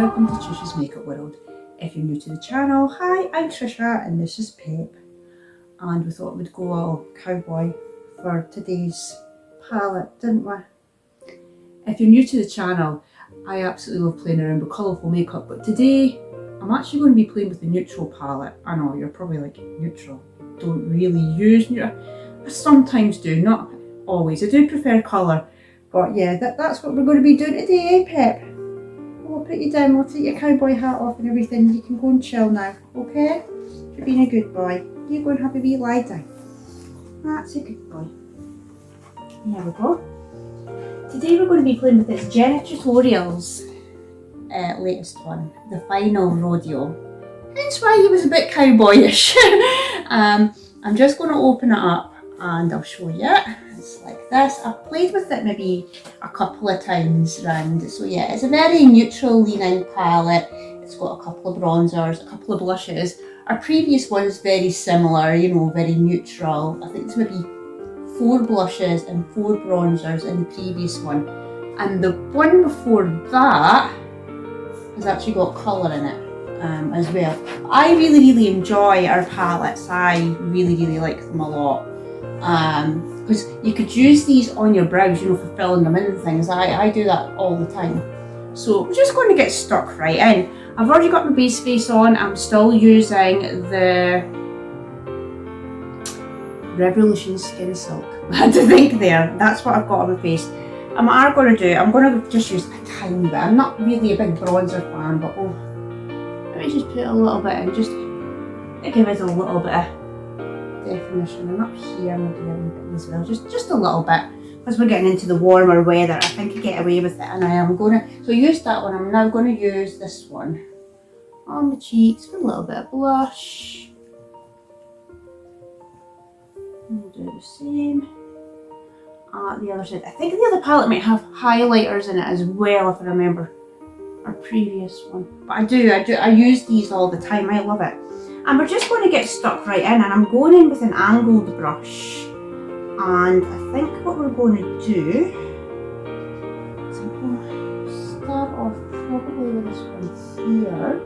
welcome to Tricia's Makeup World. If you're new to the channel, hi, I'm Tricia and this is Pep. And we thought we'd go all cowboy for today's palette, didn't we? If you're new to the channel, I absolutely love playing around with colourful makeup, but today I'm actually going to be playing with the neutral palette. I know, you're probably like, neutral? Don't really use neutral. I sometimes do, not always. I do prefer colour, but yeah, that's what we're going to be doing today, Pep? We'll put you down, we'll take your cowboy hat off and everything. You can go and chill now, okay? You're being a good boy. You go and have a wee lie down. That's a good boy. There we go. Today we're going to be playing with this Genna Tutorials latest one, the final Rodeo. Hence why he was a bit cowboyish. I'm just going to open it up and I'll show you it. It's like this. I've played with it maybe a couple of times round. So yeah, it's a very neutral leaning palette. It's got a couple of bronzers, a couple of blushes. Our previous one is very similar, you know, very neutral. I think it's maybe 4 blushes and 4 bronzers in the previous one. And the one before that has actually got colour in it as well. I really enjoy our palettes. I really like them a lot. Because you could use these on your brows, you know, for filling them in and things. I do that all the time. So I'm just going to get stuck right in. I've already got my base face on. I'm still using the Revolution Skin Silk. I had to think there. That's what I've got on my face. I'm going to just use a tiny bit. I'm not really a big bronzer fan, but let me just put a little bit in, just to give it a little bit of definition. And up here I'm going to do a little bit as well, just a little bit, because we're getting into the warmer weather. I think I get away with it, and I am going to, so use that one. I'm now going to use this one on the cheeks for a little bit of blush. And we'll do the same at the other side. I think the other palette might have highlighters in it as well, if I remember our previous one. But I use these all the time. I love it. And we're just going to get stuck right in, and I'm going in with an angled brush. And I think what we're going to do is I'm going to start off probably with this one here.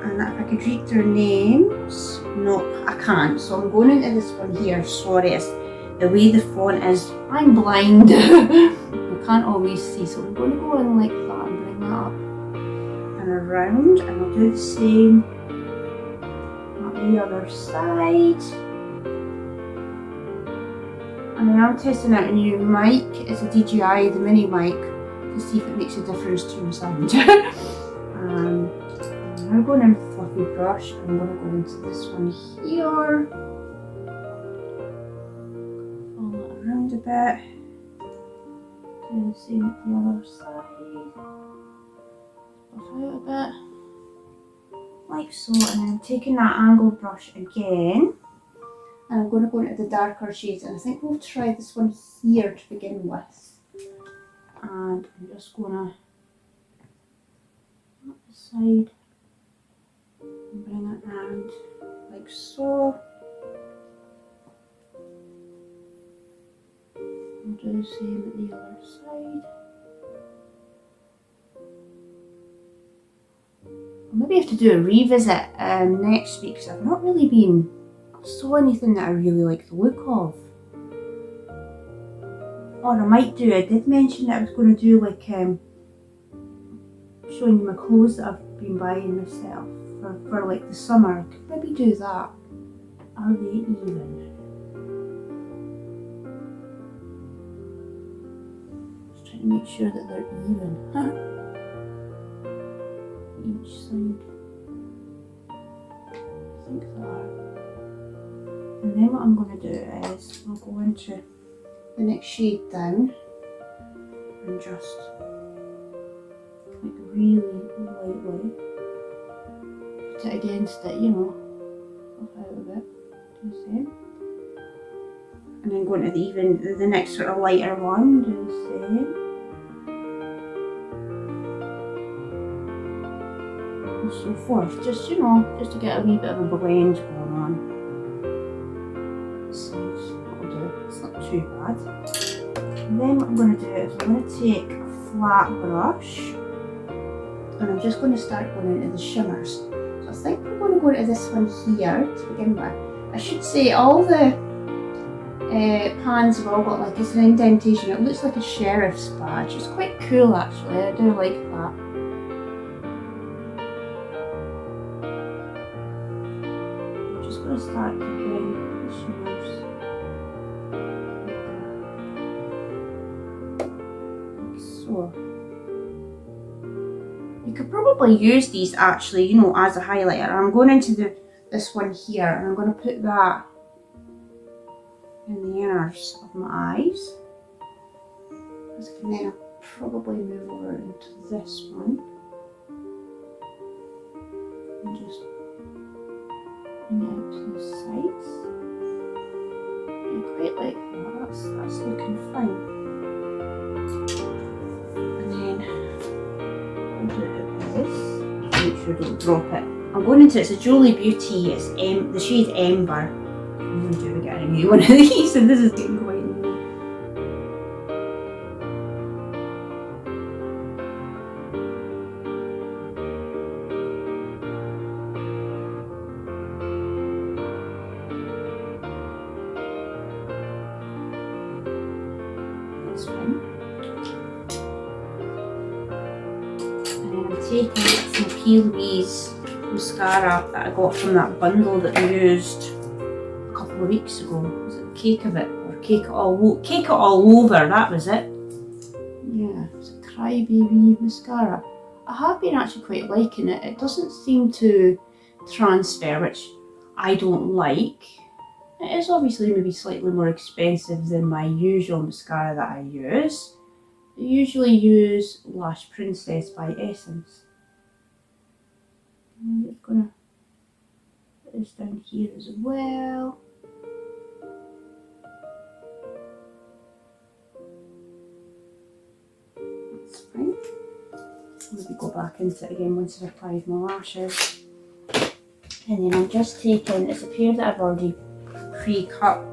And if I could read their names, no, I can't. So I'm going into this one here. Sorry, it's the way the font is. I'm blind. I can't always see, so I'm going to go in like that and bring that up and around, and I'll do the same on the other side. And then I'm testing out a new mic. It's a DJI, the mini mic, to see if it makes a difference to my sound. I'm now going in with a fluffy brush. I'm going to go into this one here. Follow it around a bit. Do the same at the other side. Buff out a bit. Like so. And then I'm taking that angled brush again. And I'm going to go into the darker shades, and I think we'll try this one here to begin with. And I'm just going to up the side and bring it around like so. And do the same at the other side. I'll maybe have to do a revisit next week, because I've not really saw anything that I really like the look of. Or I did mention that I was going to do like showing you my clothes that I've been buying myself for like the summer. I could maybe do that. Are they even? Just trying to make sure that they're even. Each side. I think they are. And then what I'm going to do is I'll go into the next shade down and just like really lightly put it against it, you know, buff out a bit, do the same. And then go into the next sort of lighter one, do the same. And so forth, just, you know, just to get a wee bit of a blend going on. That'll do. It's not too bad. And then what I'm going to do is I'm going to take a flat brush And I'm just going to start going into the shimmers. So I think we're going to go into this one here to begin with. I should say all the pans have all got like it's an indentation. It looks like a sheriff's badge. It's quite cool actually. I do like that. I'm just going to start doing the shimmers like so. You could probably use these actually, you know, as a highlighter. I'm going into this one here, and I'm going to put that in the inners of my eyes. And then I'll probably move over into this one and just bring it out to the sides. I quite like that. That's looking fine. And then I'll do this. Make sure I don't drop it. I'm going into it's a Jolie Beauty. It's the shade Ember. I'm going to get a new one of these, and this is getting quite new. That's fine. And then I'm taking some P. Louise mascara that I got from that bundle that I used a couple of weeks ago. Was it Cake of It or Cake It All Over? That was it. Yeah, it's a Crybaby mascara. I have been actually quite liking it. It doesn't seem to transfer, which I don't like. It is obviously maybe slightly more expensive than my usual mascara that I use. I usually use Lash Princess by Essence. I'm just going to put this down here as well. That's fine. Maybe go back into it again once I've applied my lashes. And then I'm just taking, it's a pair that I've already pre-cut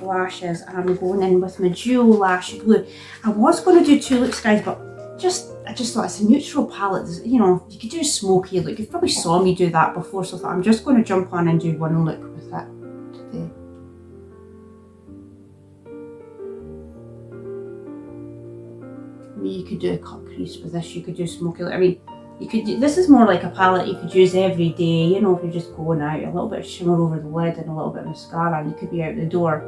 lashes, and I'm going in with my dual lash glue. I was going to do two looks, guys, but I just thought it's a neutral palette. You know, you could do a smoky look. You've probably saw me do that before, so I thought I'm just going to jump on and do one look with it today. I mean, you could do a cut crease with this. You could do smoky look. I mean, you could. This is more like a palette you could use every day. You know, if you're just going out, a little bit of shimmer over the lid and a little bit of mascara, and you could be out the door.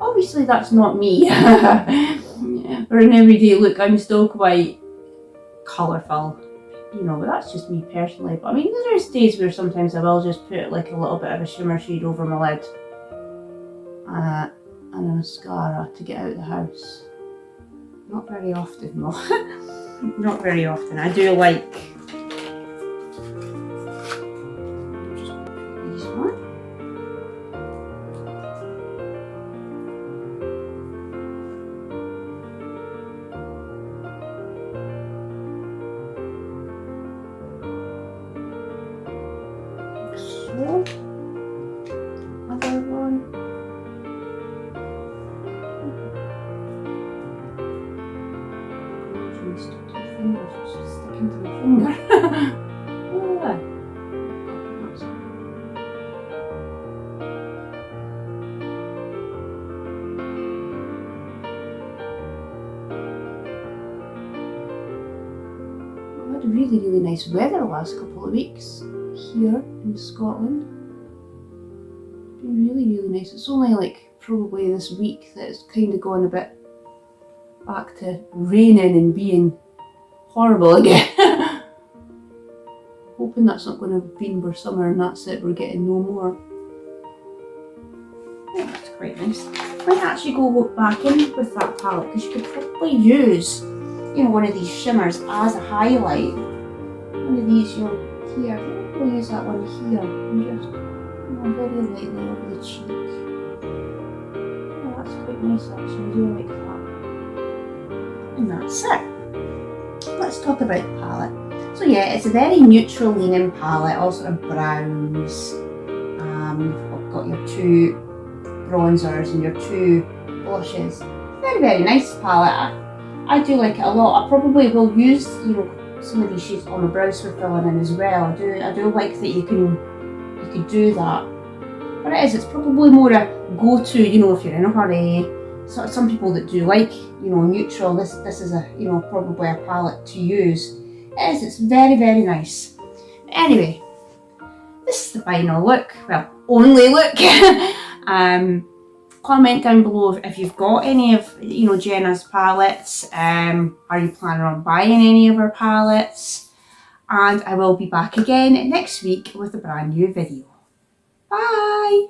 Obviously, that's not me. For an everyday look, I'm still quite colourful, you know, but that's just me personally. But I mean, there's days where sometimes I will just put like a little bit of a shimmer shade over my lid and a mascara to get out of the house. Not very often though. Not very often. I do like these on. Other one. Fingers just sticking to my finger. We had really nice weather the last couple of weeks here in Scotland. It's been really nice. It's only like probably this week that it's kind of gone a bit back to raining and being horrible again. Hoping that's not going to be for summer and that's it, we're getting no more. Yeah, that's quite nice. I might actually go back in with that palette because you could probably use, you know, one of these shimmers as a highlight. One of these, you know, here. We'll use that one here and just, you know, very lightly over the cheek. Yeah, that's quite nice actually. I do like that. And that's it. Let's talk about the palette. So yeah, it's a very neutral leaning palette, all sort of browns. You've got your two bronzers and your two blushes. Very nice palette. I do like it a lot. I probably will use, you know, some of these shades on my brows for filling in as well. I do like that you could do that. But it's probably more a go-to, you know, if you're in a hurry. So some people that do like, you know, neutral, this is a, you know, probably a palette to use. It's very, very nice. Anyway, this is the final look, well, only look. Comment down below if you've got any of, you know, Genna's palettes. Are you planning on buying any of her palettes? And I will be back again next week with a brand new video. Bye!